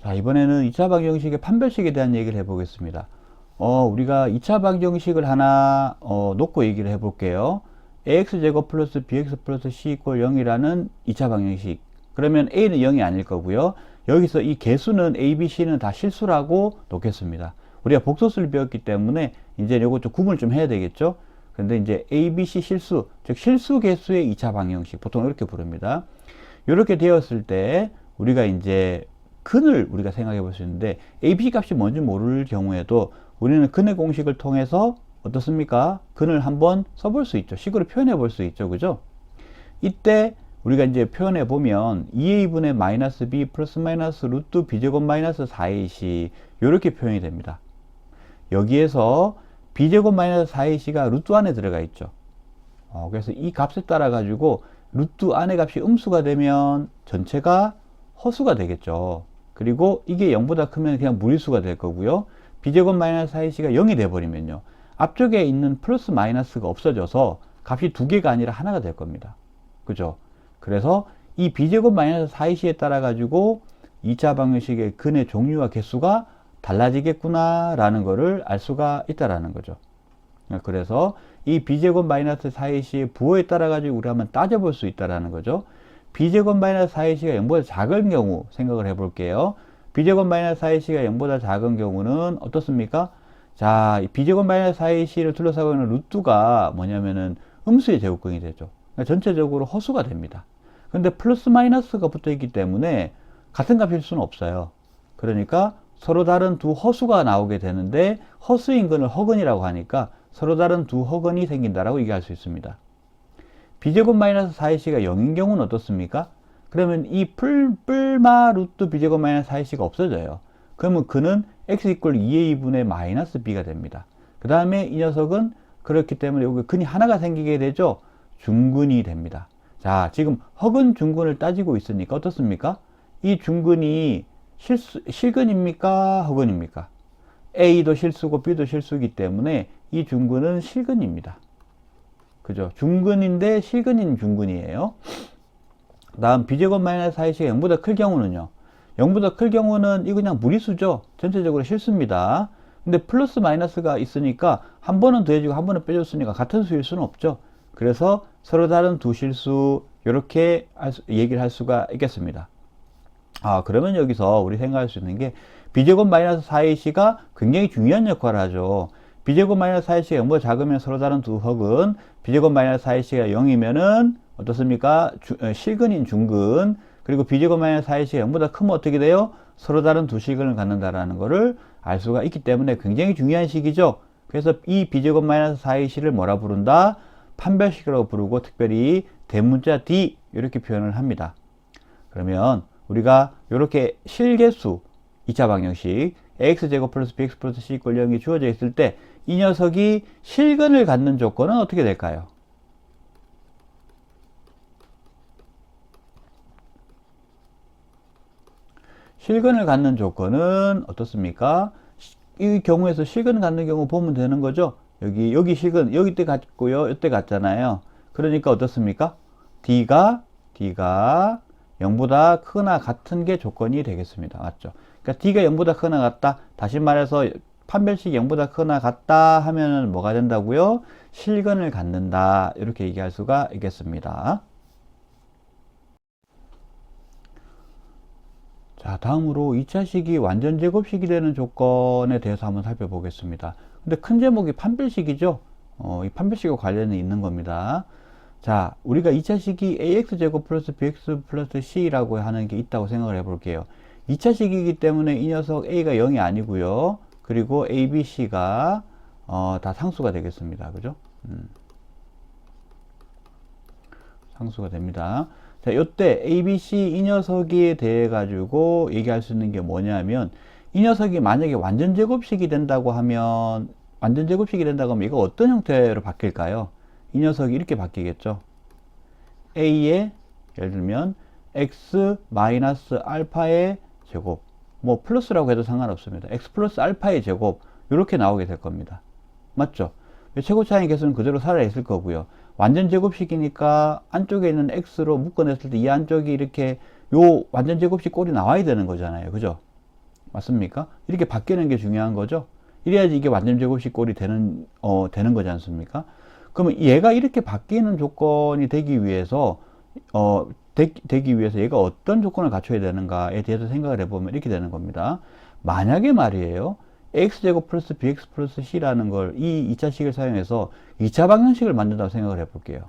자, 이번에는 2차 방정식의 판별식에 대한 얘기를 해보겠습니다. 우리가 2차 방정식을 하나 놓고 얘기를 해볼게요. ax제곱 플러스 bx 플러스 c 이퀄 0이라는 2차 방정식. 그러면 a는 0이 아닐 거고요. 여기서 이 개수는 a, b, c는 다 실수라고 놓겠습니다. 우리가 복소수를 배웠기 때문에 이제 요거 좀 구분을 좀 해야 되겠죠. 근데 이제 a, b, c 실수, 즉 실수 개수의 2차 방정식, 보통 이렇게 부릅니다. 이렇게 되었을 때 우리가 이제 근을 우리가 생각해 볼 수 있는데 a, b 값이 뭔지 모를 경우에도 우리는 근의 공식을 통해서 어떻습니까? 근을 한번 써볼 수 있죠. 식으로 표현해 볼 수 있죠. 그죠? 이때 우리가 이제 표현해 보면 2a분의 마이너스 b 플러스 마이너스 루트 b제곱 마이너스 4ac 이렇게 표현이 됩니다. 여기에서 b제곱 마이너스 4ac가 루트 안에 들어가 있죠. 그래서 이 값에 따라 가지고 루트 안의 값이 음수가 되면 전체가 허수가 되겠죠. 그리고 이게 0보다 크면 그냥 무리수가 될 거고요. b제곱 마이너스 4ac가 0이 돼버리면요. 앞쪽에 있는 플러스 마이너스가 없어져서 값이 두 개가 아니라 하나가 될 겁니다. 그죠? 그래서 이 b제곱 마이너스 4ac에 따라 가지고 2차 방정식의 근의 종류와 개수가 달라지겠구나 라는 거를 알 수가 있다라는 거죠. 그래서 이 b제곱 마이너스 4ac의 부호에 따라 가지고 우리 한번 따져볼 수 있다라는 거죠. b제곱 마이너스 4ac가 0보다 작은 경우 생각을 해 볼게요. b제곱 마이너스 4ac가 0보다 작은 경우는 어떻습니까? 자, 이 b제곱 마이너스 4ac를 둘러싸고 있는 루트가 뭐냐면은 음수의 제곱근이 되죠. 그러니까 전체적으로 허수가 됩니다. 근데 플러스 마이너스가 붙어 있기 때문에 같은 값일 수는 없어요. 그러니까 서로 다른 두 허수가 나오게 되는데 허수인 근을 허근이라고 하니까 서로 다른 두 허근이 생긴다라고 얘기할 수 있습니다. b제곱 마이너스 4ac가 0인 경우는 어떻습니까? 그러면 이 뿔마 루트 b제곱 마이너스 4ac가 없어져요. 그러면 그는 x 이퀄 2a분의 마이너스 b가 됩니다. 그 다음에 이 녀석은 그렇기 때문에 여기 근이 하나가 생기게 되죠. 중근이 됩니다. 자, 지금 허근 중근을 따지고 있으니까 어떻습니까? 이 중근이 실근입니까? 허근입니까? a도 실수고 b도 실수이기 때문에 이 중근은 실근입니다. 그죠? 중근인데 실근인 중근이에요. 다음 b제곱 마이너스 4ac가 0보다 클 경우는요. 0보다 클 경우는 이거 그냥 무리수죠. 전체적으로 실수입니다. 근데 플러스 마이너스가 있으니까 한 번은 더해주고 한 번은 빼줬으니까 같은 수일 수는 없죠. 그래서 서로 다른 두 실수 이렇게 얘기를 할 수가 있겠습니다. 그러면 여기서 우리 생각할 수 있는 게 b제곱 마이너스 4ac가 굉장히 중요한 역할을 하죠. b제곱 마이너스 4ac가 0보다 작으면 서로 다른 두 헉은 b제곱 마이너스 4ac가 0이면은 어떻습니까? 실근인 중근. 그리고 b제곱 마이너스 4ac가 0보다 크면 어떻게 돼요? 서로 다른 두 실근을 갖는다라는 것을 알 수가 있기 때문에 굉장히 중요한 식이죠. 그래서 이 b제곱 마이너스 4ac를 뭐라 부른다? 판별식이라고 부르고 특별히 대문자 D 이렇게 표현을 합니다. 그러면 우리가 이렇게 실개수 2차 방정식 ax제곱 플러스 bx 플러스 c 이퀄 0이 주어져 있을 때 이 녀석이 실근을 갖는 조건은 어떻게 될까요? 실근을 갖는 조건은 어떻습니까? 이 경우에서 실근을 갖는 경우 보면 되는 거죠. 여기 실근, 여기 때 같고요. 이때 같잖아요. 그러니까 어떻습니까? D가 0보다 크거나 같은 게 조건이 되겠습니다. 맞죠? 그러니까 D가 0보다 크거나 같다. 다시 말해서 판별식 0보다 크거나 같다 하면은 뭐가 된다고요? 실근을 갖는다. 이렇게 얘기할 수가 있겠습니다. 자, 다음으로 2차식이 완전 제곱식이 되는 조건에 대해서 한번 살펴보겠습니다. 근데 큰 제목이 판별식이죠. 이 판별식과 관련이 있는 겁니다. 자, 우리가 2차식이 ax제곱 플러스 bx 플러스 c라고 하는 게 있다고 생각을 해볼게요. 2차식이기 때문에 이 녀석 a가 0이 아니고요. 그리고 a, b, c가 다 상수가 되겠습니다. 그죠? 상수가 됩니다. 자, 요때 A, B, C 이 녀석에 대해 가지고 얘기할 수 있는 게 뭐냐면 이 녀석이 만약에 완전 제곱식이 된다고 하면 이거 어떤 형태로 바뀔까요? 이 녀석이 이렇게 바뀌겠죠. A의 예를 들면 X 마이너스 알파의 제곱 뭐 플러스라고 해도 상관없습니다. X 플러스 알파의 제곱 이렇게 나오게 될 겁니다. 맞죠? 최고차항의 개수는 그대로 살아있을 거고요. 완전 제곱식이니까 안쪽에 있는 x로 묶어냈을 때 이 안쪽이 이렇게 요 완전 제곱식 꼴이 나와야 되는 거잖아요. 그죠? 맞습니까? 이렇게 바뀌는 게 중요한 거죠. 이래야지 이게 완전 제곱식 꼴이 되는 거지 않습니까? 그러면 얘가 이렇게 바뀌는 조건이 되기 위해서 되기 위해서 얘가 어떤 조건을 갖춰야 되는가에 대해서 생각을 해보면 이렇게 되는 겁니다. 만약에 말이에요, x제곱 플러스 bx 플러스 c라는 걸 이 2차식을 사용해서 2차 방정식을 만든다고 생각을 해볼게요.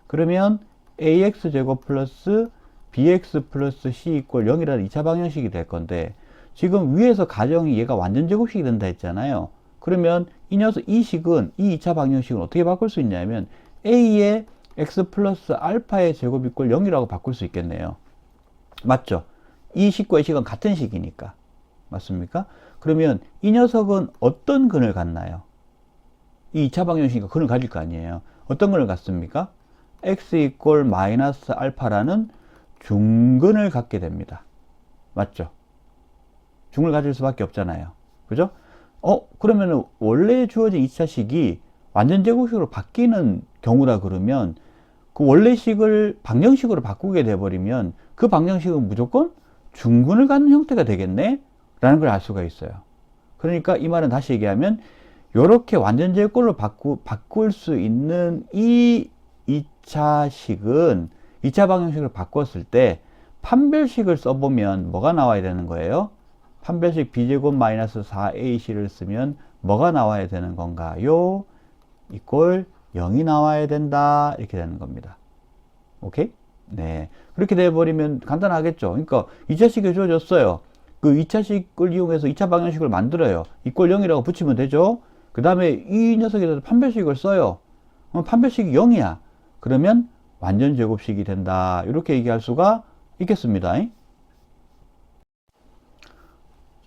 그러면 ax제곱 플러스 bx 플러스 c 이꼴 0이라는 2차 방정식이 될 건데, 지금 위에서 가정이 얘가 완전 제곱식이 된다 했잖아요. 그러면 이 식은, 이 2차 방정식은 어떻게 바꿀 수 있냐면 a의 x 플러스 알파의 제곱 이꼴 0이라고 바꿀 수 있겠네요. 맞죠? 이 식과 이 식은 같은 식이니까. 맞습니까? 그러면 이 녀석은 어떤 근을 갖나요? 이 2차 방정식이니까 근을 가질 거 아니에요. 어떤 근을 갖습니까? x 이꼴 마이너스 알파라는 중근을 갖게 됩니다. 맞죠? 중을 가질 수밖에 없잖아요. 그죠? 그러면 원래 주어진 2차식이 완전 제곱식으로 바뀌는 경우라 그러면 그 원래 식을 방정식으로 바꾸게 돼버리면 그 방정식은 무조건 중근을 갖는 형태가 되겠네? 라는 걸 알 수가 있어요. 그러니까 이 말은 다시 얘기하면 이렇게 완전 제곱꼴로 바꿀 수 있는 이 2차식은 2차 방정식을 바꿨을 때 판별식을 써보면 뭐가 나와야 되는 거예요? 판별식 b제곱 마이너스 4ac를 쓰면 뭐가 나와야 되는 건가요? 이꼴 0이 나와야 된다. 이렇게 되는 겁니다. 오케이? 네. 그렇게 돼버리면 간단하겠죠. 그러니까 2차식이 주어졌어요. 그 2차식을 이용해서 2차 방정식을 만들어요. 이꼴 0이라고 붙이면 되죠. 그 다음에 이 녀석에 대해서 판별식을 써요. 판별식이 0이야. 그러면 완전 제곱식이 된다. 이렇게 얘기할 수가 있겠습니다.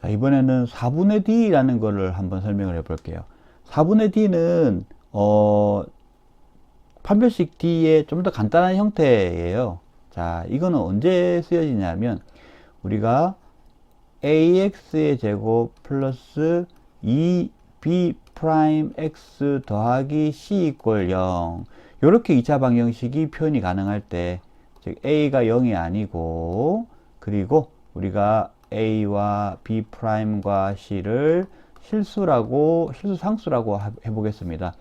자, 이번에는 4분의 d라는 거를 한번 설명을 해 볼게요. 4분의 d는 판별식 d의 좀 더 간단한 형태예요. 자, 이거는 언제 쓰여지냐면 우리가 ax의 제곱 플러스 2b 프라임 x 더하기 c 이꼴 0, 이렇게 2차 방정식이 표현이 가능할 때, 즉 a가 0이 아니고, 그리고 우리가 a와 b 프라임과 c를 실수 상수라고 해보겠습니다.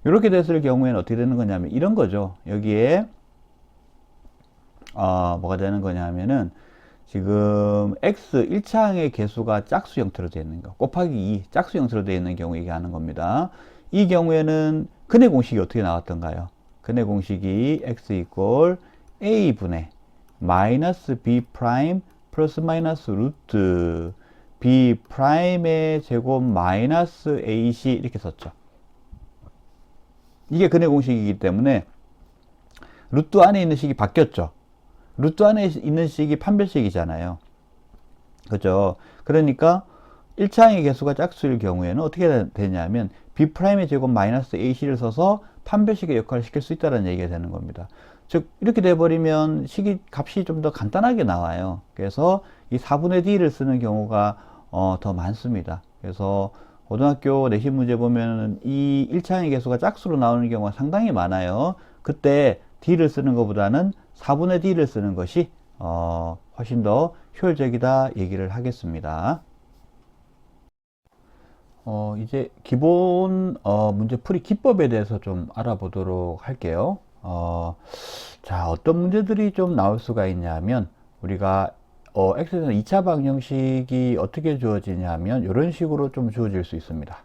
이렇게 됐을 경우에는 어떻게 되는 거냐면 이런 거죠. 여기에 뭐가 되는 거냐면은 지금 x 1차항의 개수가 짝수 형태로 되어 있는 거, 곱하기 2 짝수 형태로 되어 있는 경우 얘기하는 겁니다. 이 경우에는 근의 공식이 어떻게 나왔던가요? 근의 공식이 x 이꼴 a분의 마이너스 b 프라임 플러스 마이너스 루트 b 프라임의 제곱 마이너스 ac 이렇게 썼죠. 이게 근의 공식이기 때문에 루트 안에 있는 식이 바뀌었죠. 루트 안에 있는 식이 판별식이잖아요. 그죠? 그러니까 1차항의 개수가 짝수일 경우에는 어떻게 되냐면 b'의 제곱 마이너스 ac를 써서 판별식의 역할을 시킬 수 있다는 얘기가 되는 겁니다. 즉 이렇게 돼버리면 값이 좀 더 간단하게 나와요. 그래서 이 4분의 d를 쓰는 경우가 더 많습니다. 그래서 고등학교 내신 문제 보면 이 1차항의 개수가 짝수로 나오는 경우가 상당히 많아요. 그때 d를 쓰는 것보다는 4분의 d를 쓰는 것이 훨씬 더 효율적이다 얘기를 하겠습니다. 이제 기본 문제풀이 기법에 대해서 좀 알아보도록 할게요. 자, 어떤 문제들이 좀 나올 수가 있냐면 우리가 x에 대한 2차 방정식이 어떻게 주어지냐면 이런 식으로 좀 주어질 수 있습니다.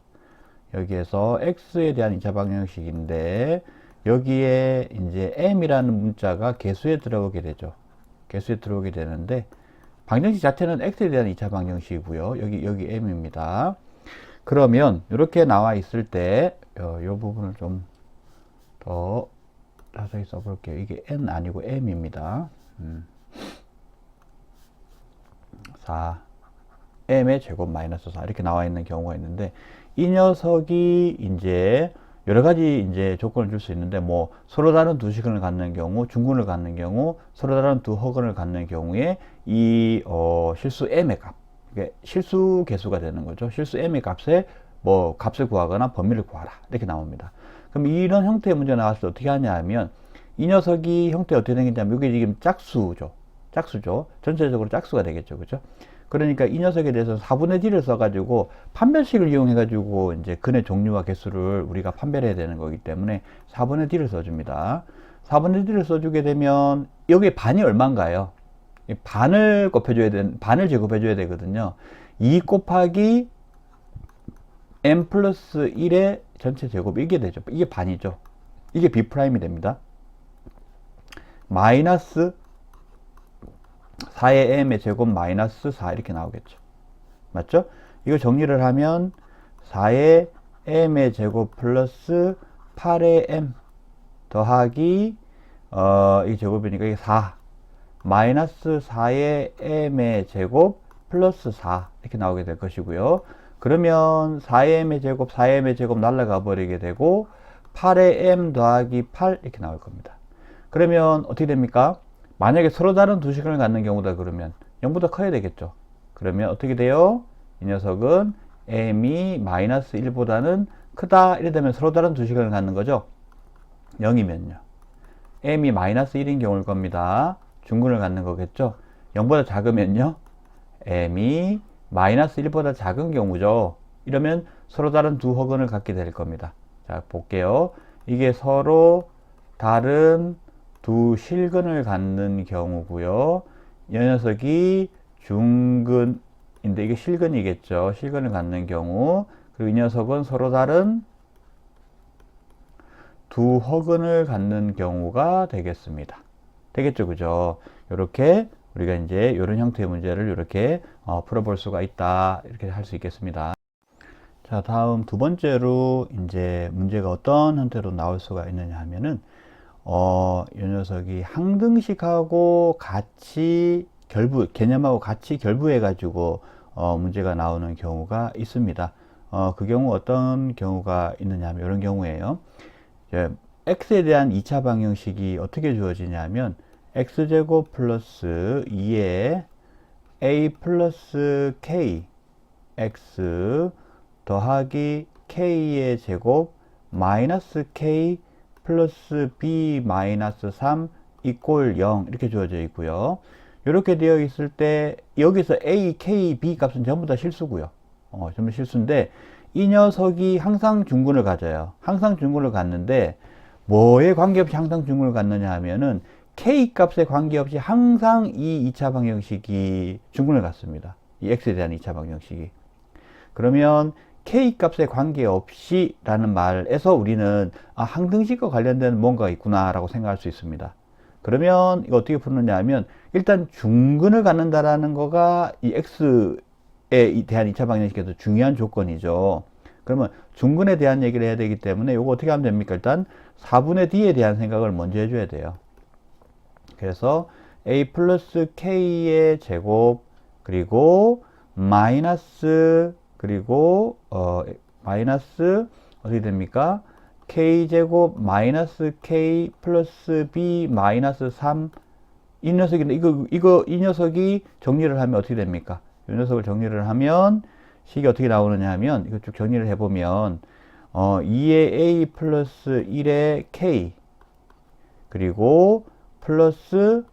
여기에서 x에 대한 2차 방정식인데 여기에 이제 m이라는 문자가 개수에 들어오게 되죠. 개수에 들어오게 되는데 방정식 자체는 x에 대한 2차 방정식이고요. 여기 m입니다. 그러면 이렇게 나와 있을 때 이 부분을 좀 더 자세히 써볼게요. 이게 n 아니고 m입니다. 4 m의 제곱 마이너스 4 이렇게 나와 있는 경우가 있는데 이 녀석이 이제 여러 가지 이제 조건을 줄 수 있는데 뭐 서로 다른 두 식근을 갖는 경우, 중근을 갖는 경우, 서로 다른 두 허근을 갖는 경우에 이 실수 m의 값, 이게 실수 개수가 되는 거죠. 실수 m의 값에 뭐 값을 구하거나 범위를 구하라 이렇게 나옵니다. 그럼 이런 형태의 문제 나왔을 때 어떻게 하냐 하면 이 녀석이 형태 어떻게 생겼냐면 이게 지금 짝수죠. 짝수죠. 전체적으로 짝수가 되겠죠. 그죠? 그러니까 이 녀석에 대해서 4분의 D를 써가지고 판별식을 이용해가지고 이제 근의 종류와 개수를 우리가 판별해야 되는 거기 때문에 4분의 D를 써줍니다. 4분의 D를 써주게 되면 여기 반이 얼마인가요? 반을 반을 제곱해줘야 되거든요. 2 곱하기 n 플러스 1의 전체 제곱, 이게 되죠. 이게 반이죠. 이게 B'이 됩니다. 마이너스 4의 m의 제곱 마이너스 4 이렇게 나오겠죠. 맞죠? 이거 정리를 하면 4의 m의 제곱 플러스 8의 m 더하기 이 제곱이니까 이게 4 마이너스 4의 m의 제곱 플러스 4 이렇게 나오게 될 것이고요. 그러면 4의 m의 제곱 4의 m의 제곱 날라가 버리게 되고 8의 m 더하기 8 이렇게 나올 겁니다. 그러면 어떻게 됩니까? 만약에 서로 다른 두 식을 갖는 경우다 그러면 0보다 커야 되겠죠. 그러면 어떻게 돼요? 이 녀석은 m이 마이너스 1보다는 크다 이래 되면 서로 다른 두 식을 갖는 거죠. 0이면요. m이 마이너스 1인 경우일 겁니다. 중근을 갖는 거겠죠. 0보다 작으면요. m이 마이너스 1보다 작은 경우죠. 이러면 서로 다른 두 허근을 갖게 될 겁니다. 자, 볼게요. 이게 서로 다른 두 실근을 갖는 경우고요. 이 녀석이 중근인데 이게 실근이겠죠. 실근을 갖는 경우. 그리고 이 녀석은 서로 다른 두 허근을 갖는 경우가 되겠습니다. 되겠죠, 그죠? 이렇게 우리가 이제 이런 형태의 문제를 이렇게 풀어볼 수가 있다. 이렇게 할 수 있겠습니다. 자, 다음 두 번째로 이제 문제가 어떤 형태로 나올 수가 있느냐 하면은 이 녀석이 항등식하고 같이 개념하고 같이 결부해 가지고 문제가 나오는 경우가 있습니다. 그 경우 어떤 경우가 있느냐 하면 이런 경우에요. x에 대한 2차 방정식이 어떻게 주어지냐 하면 x제곱 플러스 2의 a 플러스 k x 더하기 k의 제곱 마이너스 k 플러스 b 마이너스 3 이꼴 0 이렇게 주어져 있고요. 이렇게 되어 있을 때 여기서 a, k, b 값은 전부 다 실수고요. 전부 실수인데 이 녀석이 항상 중근을 가져요. 항상 중근을 갖는데 뭐에 관계없이 항상 중근을 갖느냐 하면은 k 값에 관계없이 항상 이 2차 방정식이 중근을 갖습니다. 이 x에 대한 2차 방정식이. 그러면 k 값에 관계없이 라는 말에서 우리는 항등식과 관련된 뭔가가 있구나 라고 생각할 수 있습니다. 그러면 이거 어떻게 푸느냐 하면 일단 중근을 갖는다라는 거가 이 x에 대한 2차 방정식에서 중요한 조건이죠. 그러면 중근에 대한 얘기를 해야 되기 때문에 이거 어떻게 하면 됩니까? 일단 4분의 d에 대한 생각을 먼저 해줘야 돼요. 그래서 a 플러스 k의 제곱 그리고 마이너스 그리고 마이너스 어떻게 됩니까? k제곱 마이너스 k 플러스 b 마이너스 3 이 녀석인데 이 녀석이 정리를 하면 어떻게 됩니까? 이 녀석을 정리를 하면 식이 어떻게 나오느냐 하면 이거 쭉 정리를 해보면 2의 a 플러스 1의 k 그리고 플러스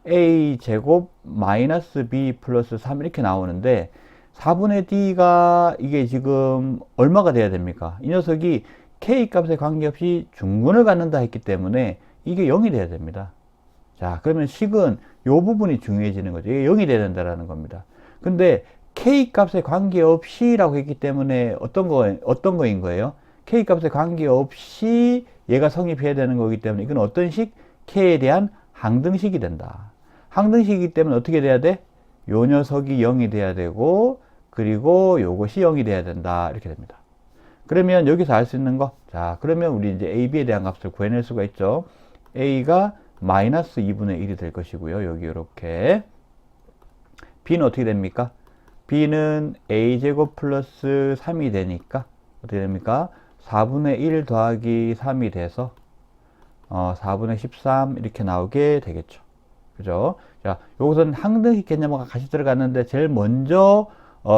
a 제곱 마이너스 b 플러스 3 이렇게 나오는데 4분의 d가 이게 지금 얼마가 돼야 됩니까? 이 녀석이 k 값에 관계없이 중근을 갖는다 했기 때문에 이게 0이 돼야 됩니다. 자, 그러면 식은 이 부분이 중요해지는 거죠. 이게 0이 돼야 된다는 겁니다. 근데 k 값에 관계없이 라고 했기 때문에 어떤 거인 거예요? k 값에 관계없이 얘가 성립해야 되는 거기 때문에 이건 어떤 식? k에 대한 항등식이 된다. 항등식이기 때문에 어떻게 돼야 돼? 요 녀석이 0이 돼야 되고 그리고 요것이 0이 돼야 된다. 이렇게 됩니다. 그러면 여기서 알 수 있는 거, 자, 그러면 우리 이제 a, b에 대한 값을 구해낼 수가 있죠. a가 마이너스 2분의 1이 될 것이고요. 여기 이렇게. b는 어떻게 됩니까? b는 a제곱 플러스 3이 되니까 어떻게 됩니까? 4분의 1 더하기 3이 돼서 4분의 13 이렇게 나오게 되겠죠. 그죠? 자, 요것은 항등식 개념과 같이 들어갔는데 제일 먼저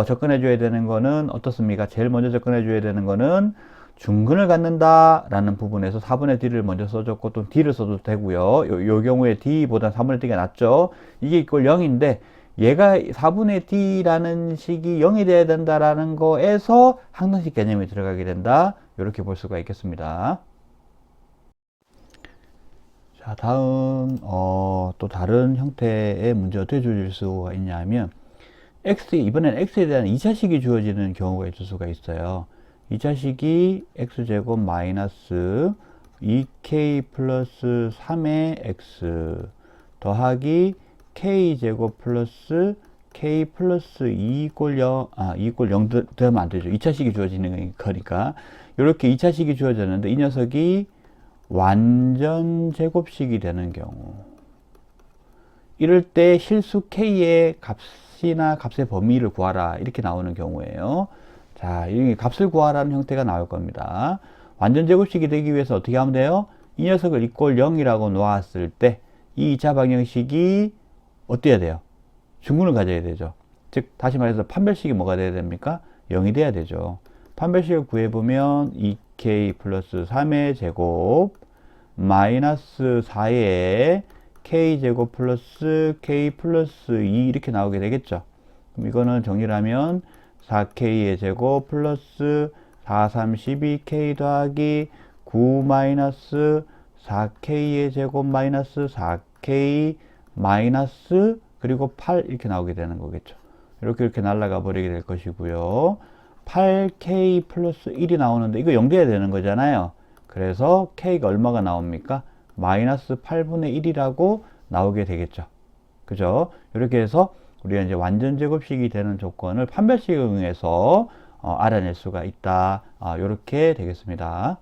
접근해 줘야 되는 거는 어떻습니까? 제일 먼저 접근해 줘야 되는 거는 중근을 갖는다라는 부분에서 4분의 D를 먼저 써줬고 또 D를 써도 되고요. 요 경우에 D보다 4분의 D가 낫죠. 이게 이꼴 0인데 얘가 4분의 D라는 식이 0이 돼야 된다라는 거에서 항등식 개념이 들어가게 된다. 이렇게 볼 수가 있겠습니다. 자, 다음 또 다른 형태의 문제 어떻게 주어질 수가 있냐면 이번엔 x에 대한 2차식이 주어지는 경우가 있을 수가 있어요. 2차식이 x제곱 마이너스 2k 플러스 3의 x 더하기 k제곱 플러스 k 플러스 2 이꼴 0, 2 이꼴 0 되면 안 되죠. 2차식이 주어지는 거니까. 이렇게 2차식이 주어졌는데 이 녀석이 완전 제곱식이 되는 경우. 이럴 때 실수 k의 값이나 값의 범위를 구하라. 이렇게 나오는 경우에요. 자, 이 값을 구하라는 형태가 나올 겁니다. 완전 제곱식이 되기 위해서 어떻게 하면 돼요? 이 녀석을 이꼴 0이라고 놓았을 때 이 2차 방정식이 어때야 돼요? 중근을 가져야 되죠. 즉 다시 말해서 판별식이 뭐가 돼야 됩니까? 0이 돼야 되죠. 판별식을 구해보면 2k 플러스 3의 제곱 마이너스 4의 k제곱 플러스 k 플러스 2 이렇게 나오게 되겠죠. 그럼 이거는 정리를 하면 4k의 제곱 플러스 4, 3, 12k 더하기 9 마이너스 4k의 제곱 마이너스 4k 마이너스 그리고 8 이렇게 나오게 되는 거겠죠. 이렇게 날아가 버리게 될 것이고요. 8k 플러스 1이 나오는데 이거 0 돼야 되는 거잖아요. 그래서 k가 얼마가 나옵니까? 마이너스 8분의 1이라고 나오게 되겠죠. 그죠? 이렇게 해서 우리가 이제 완전 제곱식이 되는 조건을 판별식을 이용해서 알아낼 수가 있다. 이렇게 되겠습니다.